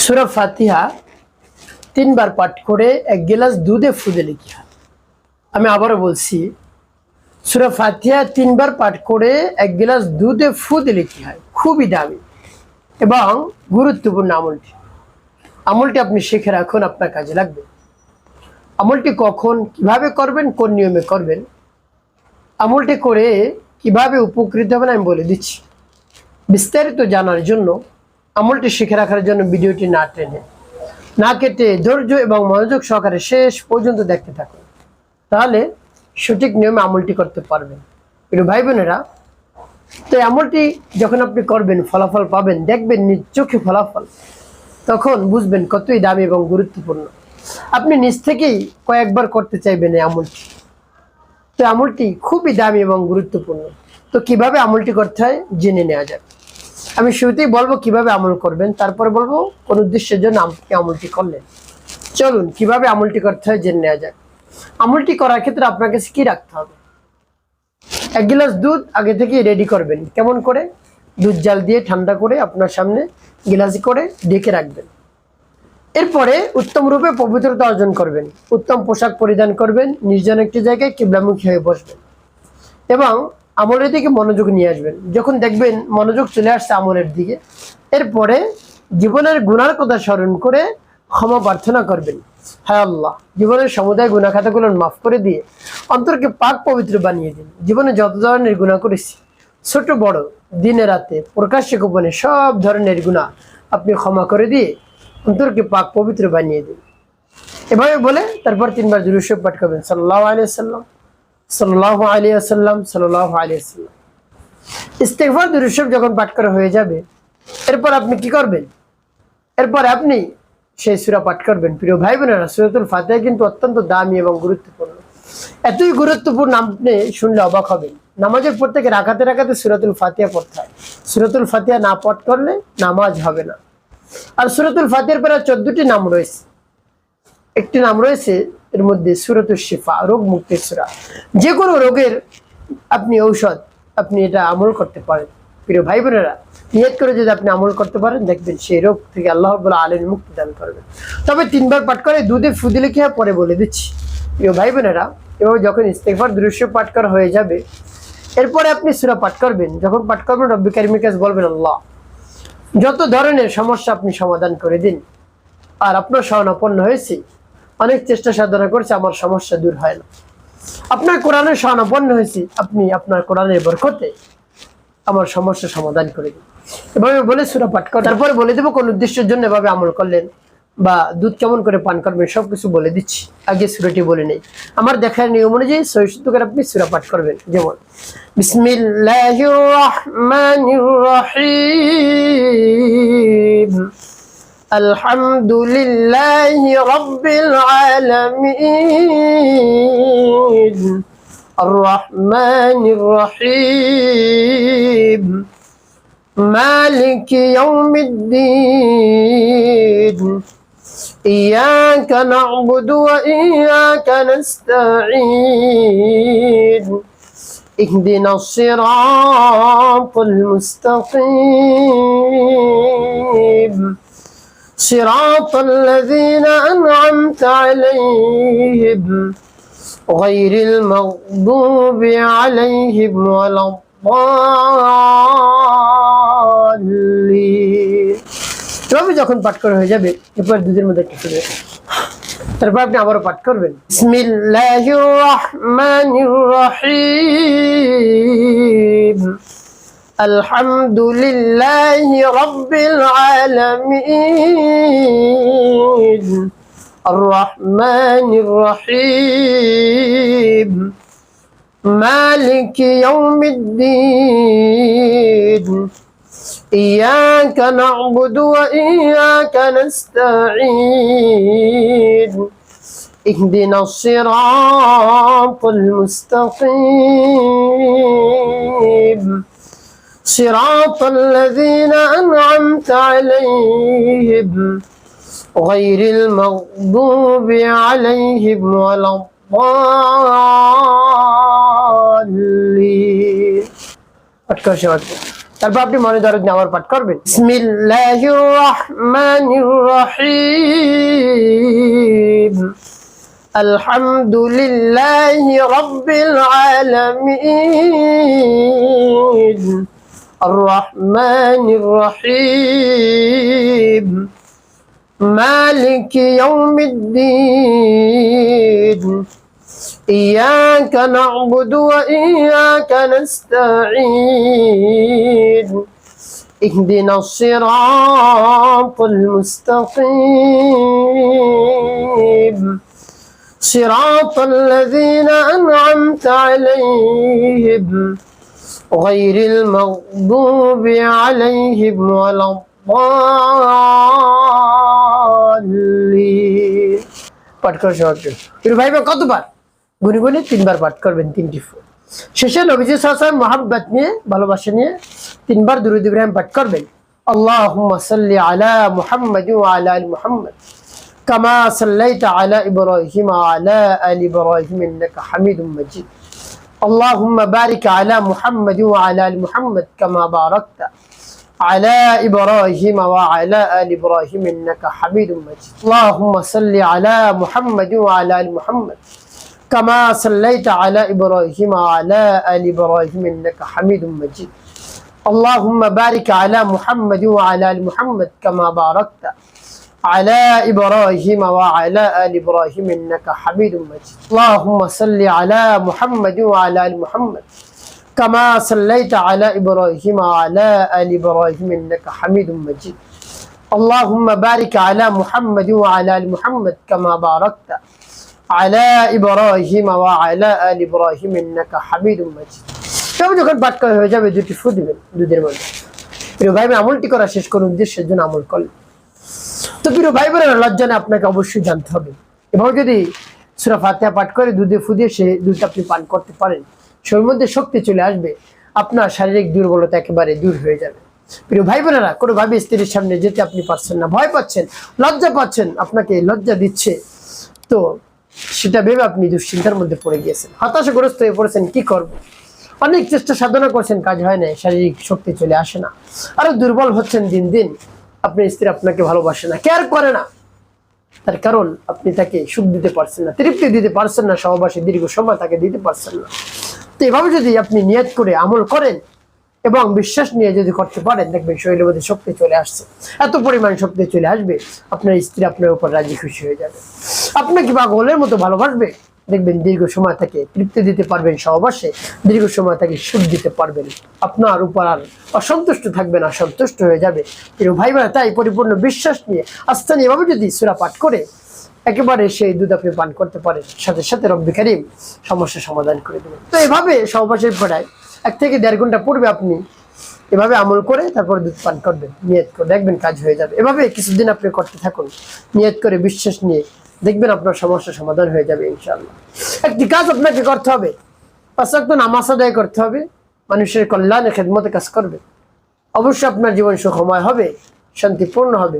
সূরা ফাতিহা 3 বার পাঠ করে 1 গ্লাস দুধে ফু দিলে কি হয়? আমি আবারও বলছি, সূরা ফাতিহা 3 বার পাঠ করে 1 গ্লাস দুধে ফু দিলে কি হয়? খুবই দামি এবং গুরুত্বপূর্ণ আমলটি আপনি শিখে রাখুন, আপনার কাজে লাগবে। আমলটি কখন কিভাবে করবেন, কোন নিয়মে করবেন, আমলটি করে কিভাবে উপকৃত হবেন আমি বলে দিচ্ছি। বিস্তারিত জানার জন্য, আমলটি শিখে রাখার জন্য ভিডিওটি না টেনে না কেটে ধৈর্য এবং মনোযোগ সহকারে শেষ পর্যন্ত দেখতে থাকুন, তাহলে সঠিক নিয়মে আমলটি করতে পারবেন। প্রিয় ভাই বোনেরা, তো আমলটি যখন আপনি করবেন, ফলাফল পাবেন, দেখবেন নিজ চোখে ফলাফল, তখন বুঝবেন কতই দামি এবং গুরুত্বপূর্ণ। আপনি নিজ থেকেই কয়েকবার করতে চাইবেন এই আমলটি। তো আমলটি খুবই দামি এবং গুরুত্বপূর্ণ। তো কিভাবে আমলটি করতে হয় জেনে নেওয়া যাক। আমি শুরুতেই বলবো কিভাবে আমল করবেন, তারপরে বলবো কোন উদ্দেশ্যের জন্য আপনি আমলটি করলেন। চলুন কিভাবে আমলটি করতে হয় জেনে নেওয়া যাক। আমলটি করার ক্ষেত্রে আপনার কাছে কি রাখতে হবে? 1 গ্লাস দুধ আগে থেকে রেডি করবেন। কেমন করে? দুধ জাল দিয়ে ঠান্ডা করে আপনার সামনে গ্লাসে করে ঢেকে রাখবেন। এরপরে উত্তম রূপে পবিত্রতা অর্জন করবেন, উত্তম পোশাক পরিধান করবেন, নির্জন একটি জায়গায় কিবলামুখী হয়ে বসবেন এবং আমলের দিকে মনোযোগ নিয়ে আসবেন। যখন দেখবেন মনোযোগ চলে আসছে আমলের দিকে, এরপরে জীবনের গুনার কথা স্মরণ করে ক্ষমা প্রার্থনা করবেন। হায় আল্লাহ, জীবনের সমুদায় গুনাহ খাতাগুলো মাফ করে দিয়ে অন্তরকে পাক পবিত্র বানিয়ে দিন। জীবনে যত ধরনের গুনাহ করেছি, ছোট বড়, দিনে রাতে, প্রকাশ্যে গোপনে, সব ধরনের গুনাহ আপনি ক্ষমা করে দিয়ে অন্তরকে পাক পবিত্র বানিয়ে দিন। এভাবে বলে তারপর 3 বার দুরূদ শরীফ পাঠ করবেন। সাল্লাল্লাহু আলাইহি ওয়াসাল্লাম, সাল্লাল্লাহু আলাইহি ওয়াসাল্লাম, সাল্লাল্লাহু আলাইহি ওয়াসাল্লাম। ইস্তেগফার দুরূদ শরীফ যখন পাঠ করা হয়ে যাবে, এরপর আপনি কি করবেন? এরপর আপনি সেই সূরা পাঠ করবেন। প্রিয় ভাই বোনেরা, সূরাতুল ফাতিহা কিন্তু অত্যন্ত দামি এবং গুরুত্বপূর্ণ। এতই গুরুত্বপূর্ণ, আপনি শুনলে অবাক হবেন। নামাজের প্রত্যেকে রাকাতে রাকাতে সূরাতুল ফাতিহা পড়তে হয়। সূরাতুল ফাতিহা না পাঠ করলে নামাজ হবে না। আর সূরাতুল ফাতিহার প্রায় 14টি নাম রয়েছে। একটি নাম রয়েছে এর মধ্যে সূরাতুশ শিফা, রোগ মুক্তির সূরা। যে কোনো রোগের আপনি ঔষধ, আপনি এটা আমল করতে পারেন। প্রিয় ভাই বোনেরা, নিয়ত করে যদি আপনি আমল করতে পারেন, দেখবেন সেই রোগ থেকে আল্লাহ রাব্বুল আলামিন মুক্তি দান করবেন। তবে 3 বার পাঠ করে দুধে ফু দিলে কি হয় পরে বলে দিচ্ছি। প্রিয় ভাই বোনেরা, এভাবে যখন ইস্তেগফার দুরূদ শরীফ পাঠ করা হয়ে যাবে, এরপরে আপনি সূরা পাঠ করবেন। যখন পাঠ করবেন, রব্বি কারীমের কাছে বলবেন, আল্লাহ যত ধরনের সমস্যা আপনি সমাধান করে দিন। আর আপনার শরণাপন্ন হয়েছি, অনেক চেষ্টা সাধনা করছে, আমার সমস্যা দূর হয় না। আপনার কোরআনের শরণাপন্ন হয়েছি, আপনি আপনার কোরআনের বরকতে আমার সমস্যা সমাধান করে দিন। এভাবে বলে সূরা পাঠ করেন। তারপরে বলে দেবো কোন উদ্দেশ্যের জন্য এভাবে আমল করলেন বা দুধ কেমন করে পান করবেন, সবকিছু বলে দিচ্ছি। আগে সূরাটি বলে নেই। আমার দেখার নিয়ম অনুযায়ী সহিষ্ণু করে আপনি সূরা পাঠ করবেন। যেমন বিসমিল্লাহির রহমানির রহিম, আলহামদুলিল্লাহি রাব্বিল আলামিন, আর রহমানির রহিম, মালিকি ইয়াউমিদ্দিন, ইয়াকা না'বুদু ওয়া ইয়াকা নাস্তাঈন, ইহদিনাস সিরাতাল মুস্তাকিম, সিরাতাল লাযীনা আন'আমতা আলাইহিম গায়রিল মাগদুবি আলাইহিম ওয়ালাদ-দাল্লিন। তবে যখন পাঠ করা হয়ে যাবে, এরপর দুধের মধ্যে একটু ফেলে তারপর আপনি আবারও পাঠ করবেন। বিসমিল্লাহির রহমানির রহিম, আলহামদুলিল্লাহি রাব্বিল আলামিন, আর রহমানির রহিম, মালিকি ইয়াউমিদ্দিন, ইয়াকা না'বুদু ওয়া ইয়াকা নাস্তাঈন, ইহদিনাস সিরাতাল মুস্তাকিম, সিরাতাল লাযীনা আন'আমতা আলাইহিম গায়রিল মাগদুবি আলাইহিম ওয়ালাদ-দাল্লিন। পাঠ করা শেষ। তারপর আপনি মনে দরদ নিয়ে আবার পাঠ করবেন। বিসমিল্লাহির রহমানির রহিম আলহামদুলিল্লাহি রাব্বিল আলামিন আর রহমানির রহিম মালিকি ইয়াউমিদ্দিন إياك نعبد وإياك نستعين اهدنا الصراط المستقيم صراط الذين أنعمت عليهم غير المغضوب عليهم ولا الضالين পাঠ করা সহজ। ভাই কতবার গুনি গুনি 3 বার পাঠ করবেন 3টি ফুল। শেষে নবীজি সাল্লাল্লাহু আলাইহি ওয়াসাল্লাম মহব্বত নিয়ে ভালোবাসা নিয়ে 3 বার দুরূদ ইব্রাহিম পাঠ করবেন। আল্লাহুম্মা সাল্লি আলা মুহাম্মাদ ওয়া আলা আলি মুহাম্মাদ কামা সাল্লাইতা আলা ইব্রাহিম ওয়া আলা আলি ইব্রাহিম ইন্নাকা হামিদুম মাজিদ। আল্লাহুম্মা বারিক আলা মুহাম্মাদ ওয়া আলা আলি মুহাম্মাদ কামা বারাকতা على إبراهيم وعلى آل إبراهيم إنك حميد مجيد. اللهم صل على محمد وعلى آل محمد كما صليت على إبراهيم وعلى آل إبراهيم إنك حميد مجيد. اللهم بارك على محمد وعلى آل محمد كما باركت على إبراهيم وعلى آل إبراهيم إنك حميد مجيد. اللهم صل على محمد وعلى آل محمد كما صليت على إبراهيم وعلى آل إبراهيم إنك حميد مجيد. اللهم بارك على محمد وعلى آل محمد كما باركت على إبراهيم وعلى آل إبراهيم إنك حميد مجيد. তবে যখন পাঠ করা হয়ে যাবে দুটি ফু দিবেন দুধের মধ্যে। প্রিয় ভাই আমলটি করা শেষ করুন, উদ্দেশ্যের জন্য আমল করলেন। তো প্রিয় ভাই বোনেরা, লজ্জা আপনাকে অবশ্যই জানতে হবে। এভাবে যদি সূরা ফাতিহা পাঠ করে দুধে ফু দিয়ে সে দুধ আপনি পান করতে পারেন, শরীরের মধ্যে শক্তি চলে আসবে, আপনার শারীরিক দুর্বলতা একেবারে দূর হয়ে যাবে। প্রিয় ভাই বোনেরা, কোনোভাবে স্ত্রীর সামনে যেতে আপনি পারছেন না, ভয় পাচ্ছেন, লজ্জা পাচ্ছেন, আপনাকে লজ্জা দিচ্ছে, তো সেটা ভেবে আপনি দুশ্চিন্তার মধ্যে পড়ে গিয়েছেন, হতাশাগ্রস্ত হয়ে পড়েছেন, কি করব। অনেক চেষ্টা সাধনা করছেন, কাজ হয় না, শারীরিক শক্তি চলে আসে না, আরো দুর্বল হচ্ছেন দিন দিন। আপনার স্ত্রী আপনাকে ভালোবাসে না, কেয়ার করে না, তার কারণ আপনি তাকে সুখ দিতে পারছেন না, তৃপ্তি দিতে পারছেন না, সহবাসে দীর্ঘ সময় তাকে দিতে পারছেন না। তো এভাবে যদি আপনি নিয়ত করে আমল করেন এবং বিশ্বাস নিয়ে যদি করতে পারেন, দেখবেন শরীরের মধ্যে শক্তি চলে আসছে, এত পরিমাণ শক্তি চলে আসবে, আপনার স্ত্রী আপনার উপর রাজি খুশি হয়ে যাবে, আপনাকে পাগলের মতো ভালোবাসবে। দেখবেন দীর্ঘ সময় তাকে তৃপ্তি দিতে পারবেন, সহবাসে দীর্ঘ সময় তাকে সুখ দিতে পারবেন, আপনার উপর আর অসন্তুষ্ট থাকবেন, অসন্তুষ্ট হয়ে যাবে। প্রিয় ভাই বোনেরা, তাই পরিপূর্ণ বিশ্বাস নিয়ে আস্থা নিয়ে এভাবে যদি সূরা পাঠ করে একেবারে সেই দুধ আপনি পান করতে পারেন, সাথে সাথে রব্বি কারীম সমস্যার সমাধান করে দেবেন। তো এভাবে সহবাসের প্রায় 1 থেকে 1.5 ঘন্টা পূর্বে আপনি এভাবে আমল করে তারপর দুধ পান করবেন, নিয়ত করে, দেখবেন কাজ হয়ে যাবে। এভাবে কিছুদিন আপনি করতে থাকুন, নিয়ত করে বিশ্বাস নিয়ে, দেখবেন আপনার সমস্যার সমাধান হয়ে যাবে ইনশাআল্লাহ। একটি কাজ আপনাকে করতে হবে, 5 ওয়াক্ত নামাজ আদায় করতে হবে, মানুষের কল্যাণে খেদমতে কাজ করবে, অবশ্যই আপনার জীবন সুখময় হবে, শান্তিপূর্ণ হবে।